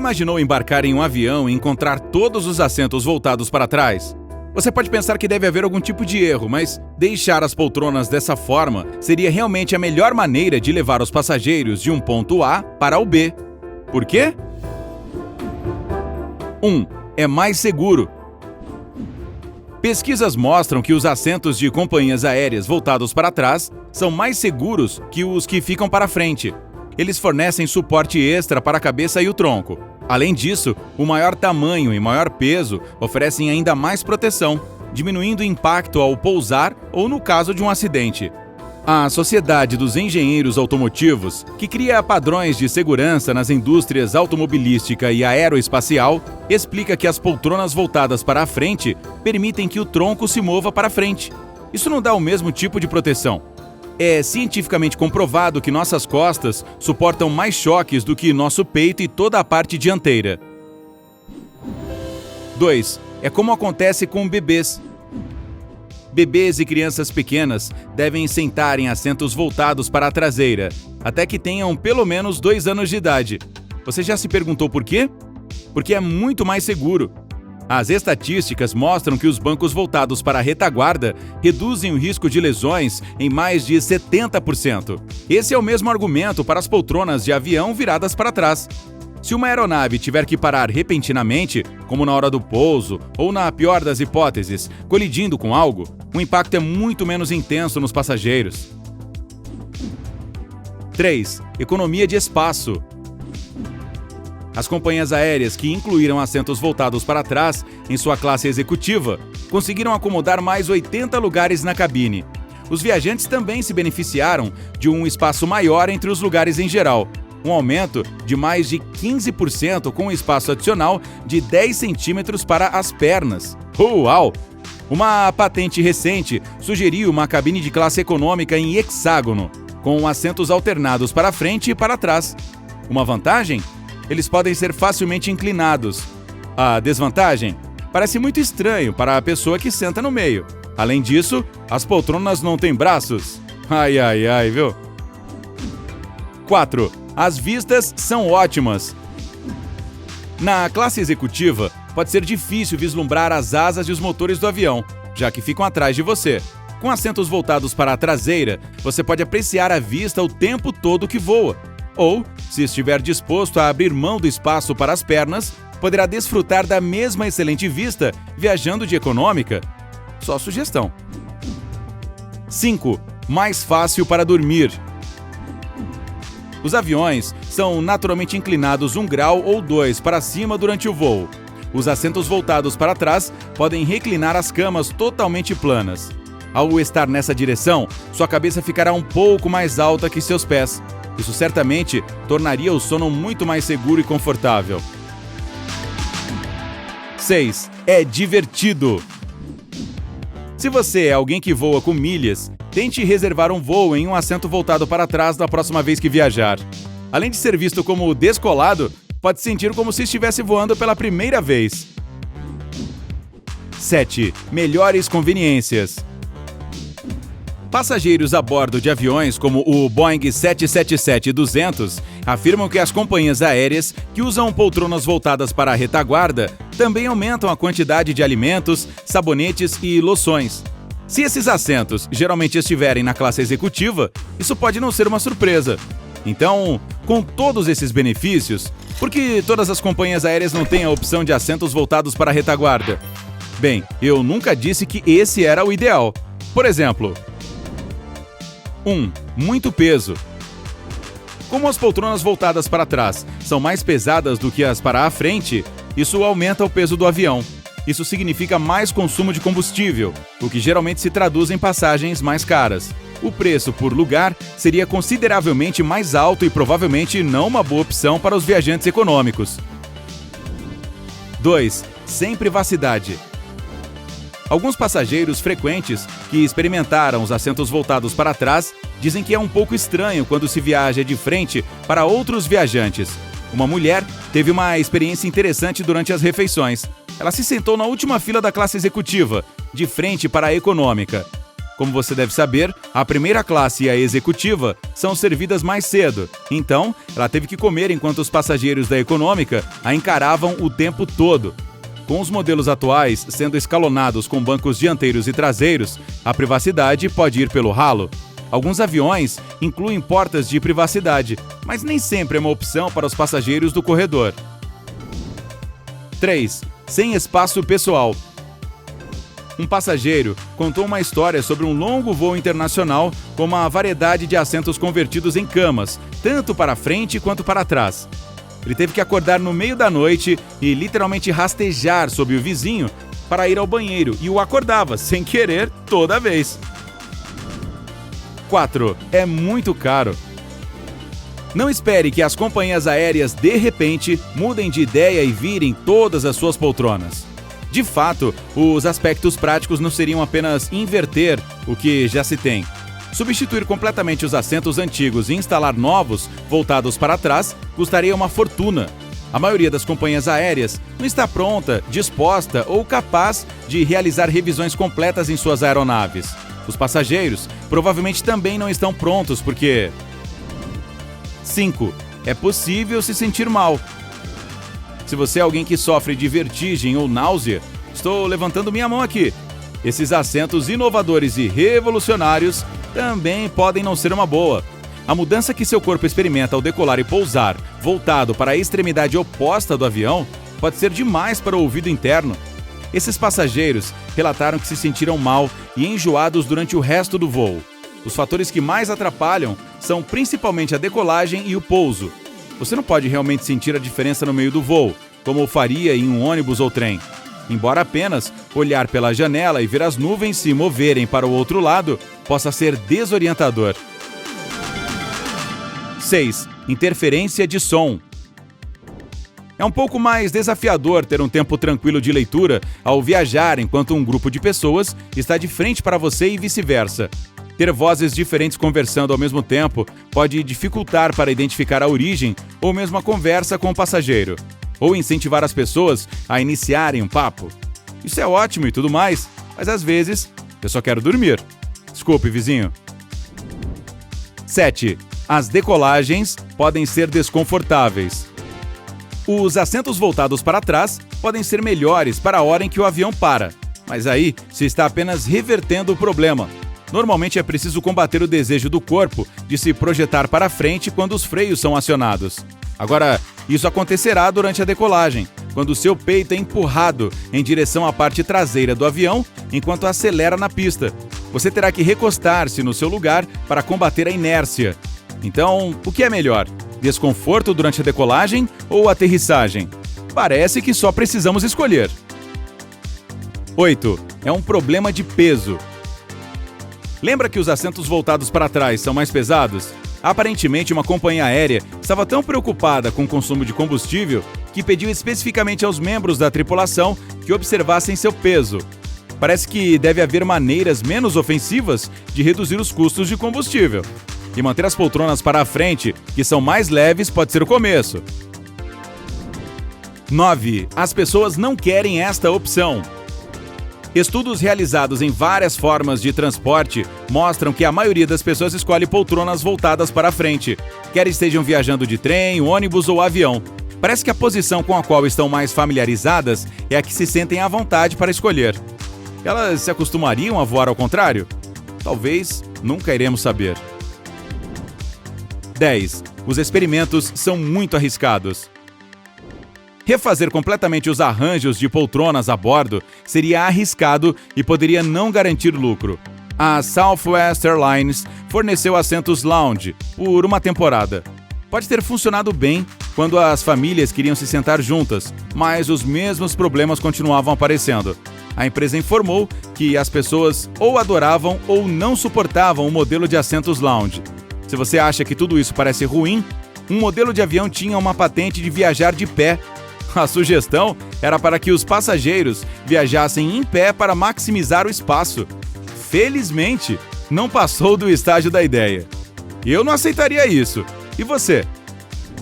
imaginou embarcar em um avião e encontrar todos os assentos voltados para trás? Você pode pensar que deve haver algum tipo de erro, mas deixar as poltronas dessa forma seria realmente a melhor maneira de levar os passageiros de um ponto A para o B. Por quê? 1. É mais seguro. Pesquisas mostram que os assentos de companhias aéreas voltados para trás são mais seguros que os que ficam para frente. Eles fornecem suporte extra para a cabeça e o tronco. Além disso, o maior tamanho e maior peso oferecem ainda mais proteção, diminuindo o impacto ao pousar ou no caso de um acidente. A Sociedade dos Engenheiros Automotivos, que cria padrões de segurança nas indústrias automobilística e aeroespacial, explica que as poltronas voltadas para a frente permitem que o tronco se mova para frente. Isso não dá o mesmo tipo de proteção. É cientificamente comprovado que nossas costas suportam mais choques do que nosso peito e toda a parte dianteira. 2. É como acontece com bebês. Bebês e crianças pequenas devem sentar em assentos voltados para a traseira, até que tenham pelo menos 2 anos de idade. Você já se perguntou por quê? Porque é muito mais seguro. As estatísticas mostram que os bancos voltados para a retaguarda reduzem o risco de lesões em mais de 70%. Esse é o mesmo argumento para as poltronas de avião viradas para trás. Se uma aeronave tiver que parar repentinamente, como na hora do pouso ou, na pior das hipóteses, colidindo com algo, o impacto é muito menos intenso nos passageiros. 3. Economia de espaço. As companhias aéreas que incluíram assentos voltados para trás em sua classe executiva conseguiram acomodar mais 80 lugares na cabine. Os viajantes também se beneficiaram de um espaço maior entre os lugares em geral, um aumento de mais de 15% com um espaço adicional de 10 centímetros para as pernas. Uau! Uma patente recente sugeriu uma cabine de classe econômica em hexágono, com assentos alternados para frente e para trás. Uma vantagem? Eles podem ser facilmente inclinados. A desvantagem? Parece muito estranho para a pessoa que senta no meio. Além disso, as poltronas não têm braços. Ai, ai, ai, viu? 4. As vistas são ótimas. Na classe executiva, pode ser difícil vislumbrar as asas e os motores do avião, já que ficam atrás de você. Com assentos voltados para a traseira, você pode apreciar a vista o tempo todo que voa. Ou, se estiver disposto a abrir mão do espaço para as pernas, poderá desfrutar da mesma excelente vista viajando de econômica. Só sugestão. 5. Mais fácil para dormir. Os aviões são naturalmente inclinados 1 grau ou 2 para cima durante o voo. Os assentos voltados para trás podem reclinar as camas totalmente planas. Ao estar nessa direção, sua cabeça ficará um pouco mais alta que seus pés. Isso certamente tornaria o sono muito mais seguro e confortável. 6. É divertido. Se você é alguém que voa com milhas, tente reservar um voo em um assento voltado para trás da próxima vez que viajar. Além de ser visto como descolado, pode sentir como se estivesse voando pela primeira vez. 7. Melhores conveniências. Passageiros a bordo de aviões como o Boeing 777-200 afirmam que as companhias aéreas que usam poltronas voltadas para a retaguarda também aumentam a quantidade de alimentos, sabonetes e loções. Se esses assentos geralmente estiverem na classe executiva, isso pode não ser uma surpresa. Então, com todos esses benefícios, por que todas as companhias aéreas não têm a opção de assentos voltados para a retaguarda? Bem, eu nunca disse que esse era o ideal. Por exemplo, 1. Muito peso. Como as poltronas voltadas para trás são mais pesadas do que as para a frente, isso aumenta o peso do avião. Isso significa mais consumo de combustível, o que geralmente se traduz em passagens mais caras. O preço por lugar seria consideravelmente mais alto e provavelmente não uma boa opção para os viajantes econômicos. 2. Sem privacidade. Alguns passageiros frequentes que experimentaram os assentos voltados para trás dizem que é um pouco estranho quando se viaja de frente para outros viajantes. Uma mulher teve uma experiência interessante durante as refeições. Ela se sentou na última fila da classe executiva, de frente para a econômica. Como você deve saber, a primeira classe e a executiva são servidas mais cedo, então ela teve que comer enquanto os passageiros da econômica a encaravam o tempo todo. Com os modelos atuais sendo escalonados com bancos dianteiros e traseiros, a privacidade pode ir pelo ralo. Alguns aviões incluem portas de privacidade, mas nem sempre é uma opção para os passageiros do corredor. 3. Sem espaço pessoal. Um passageiro contou uma história sobre um longo voo internacional com uma variedade de assentos convertidos em camas, tanto para frente quanto para trás. Ele teve que acordar no meio da noite e literalmente rastejar sob o vizinho para ir ao banheiro e o acordava, sem querer, toda vez. 4. É muito caro. Não espere que as companhias aéreas de repente mudem de ideia e virem todas as suas poltronas. De fato, os aspectos práticos não seriam apenas inverter o que já se tem. Substituir completamente os assentos antigos e instalar novos, voltados para trás, custaria uma fortuna. A maioria das companhias aéreas não está pronta, disposta ou capaz de realizar revisões completas em suas aeronaves. Os passageiros provavelmente também não estão prontos porque... 5. É possível se sentir mal. Se você é alguém que sofre de vertigem ou náusea, estou levantando minha mão aqui. Esses assentos inovadores e revolucionários também podem não ser uma boa. A mudança que seu corpo experimenta ao decolar e pousar, voltado para a extremidade oposta do avião, pode ser demais para o ouvido interno. Esses passageiros relataram que se sentiram mal e enjoados durante o resto do voo. Os fatores que mais atrapalham são principalmente a decolagem e o pouso. Você não pode realmente sentir a diferença no meio do voo, como faria em um ônibus ou trem. Embora apenas olhar pela janela e ver as nuvens se moverem para o outro lado possa ser desorientador. 6. Interferência de som. É um pouco mais desafiador ter um tempo tranquilo de leitura ao viajar enquanto um grupo de pessoas está de frente para você e vice-versa. Ter vozes diferentes conversando ao mesmo tempo pode dificultar para identificar a origem ou mesmo a conversa com o passageiro, ou incentivar as pessoas a iniciarem um papo. Isso é ótimo e tudo mais, mas às vezes eu só quero dormir. Desculpe, vizinho. 7. As decolagens podem ser desconfortáveis. Os assentos voltados para trás podem ser melhores para a hora em que o avião para, mas aí se está apenas revertendo o problema. Normalmente é preciso combater o desejo do corpo de se projetar para frente quando os freios são acionados. Agora, isso acontecerá durante a decolagem, quando o seu peito é empurrado em direção à parte traseira do avião enquanto acelera na pista. Você terá que recostar-se no seu lugar para combater a inércia. Então, o que é melhor? Desconforto durante a decolagem ou aterrissagem? Parece que só precisamos escolher. 8. É um problema de peso. Lembra que os assentos voltados para trás são mais pesados? Aparentemente, uma companhia aérea estava tão preocupada com o consumo de combustível que pediu especificamente aos membros da tripulação que observassem seu peso. Parece que deve haver maneiras menos ofensivas de reduzir os custos de combustível. E manter as poltronas para a frente, que são mais leves, pode ser o começo. 9. As pessoas não querem esta opção. Estudos realizados em várias formas de transporte mostram que a maioria das pessoas escolhe poltronas voltadas para a frente, quer estejam viajando de trem, ônibus ou avião. Parece que a posição com a qual estão mais familiarizadas é a que se sentem à vontade para escolher. Elas se acostumariam a voar ao contrário? Talvez nunca iremos saber. 10. Os experimentos são muito arriscados. Refazer completamente os arranjos de poltronas a bordo seria arriscado e poderia não garantir lucro. A Southwest Airlines forneceu assentos lounge por uma temporada. Pode ter funcionado bem quando as famílias queriam se sentar juntas, mas os mesmos problemas continuavam aparecendo. A empresa informou que as pessoas ou adoravam ou não suportavam o modelo de assentos lounge. Se você acha que tudo isso parece ruim, um modelo de avião tinha uma patente de viajar de pé. A sugestão era para que os passageiros viajassem em pé para maximizar o espaço. Felizmente, não passou do estágio da ideia. Eu não aceitaria isso. E você?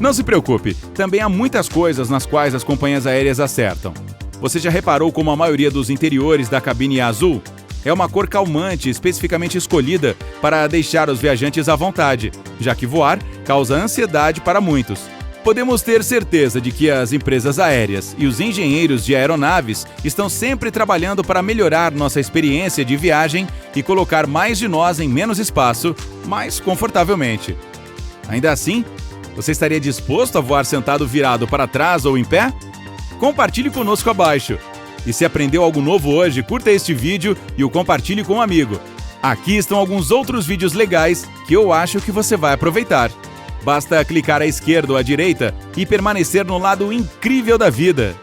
Não se preocupe, também há muitas coisas nas quais as companhias aéreas acertam. Você já reparou como a maioria dos interiores da cabine é azul? é uma cor calmante especificamente escolhida para deixar os viajantes à vontade, já que voar causa ansiedade para muitos. Podemos ter certeza de que as empresas aéreas e os engenheiros de aeronaves estão sempre trabalhando para melhorar nossa experiência de viagem e colocar mais de nós em menos espaço, mais confortavelmente. Ainda assim, você estaria disposto a voar sentado virado para trás ou em pé? Compartilhe conosco abaixo. E se aprendeu algo novo hoje, curta este vídeo e o compartilhe com um amigo. Aqui estão alguns outros vídeos legais que eu acho que você vai aproveitar. Basta clicar à esquerda ou à direita e permanecer no lado incrível da vida.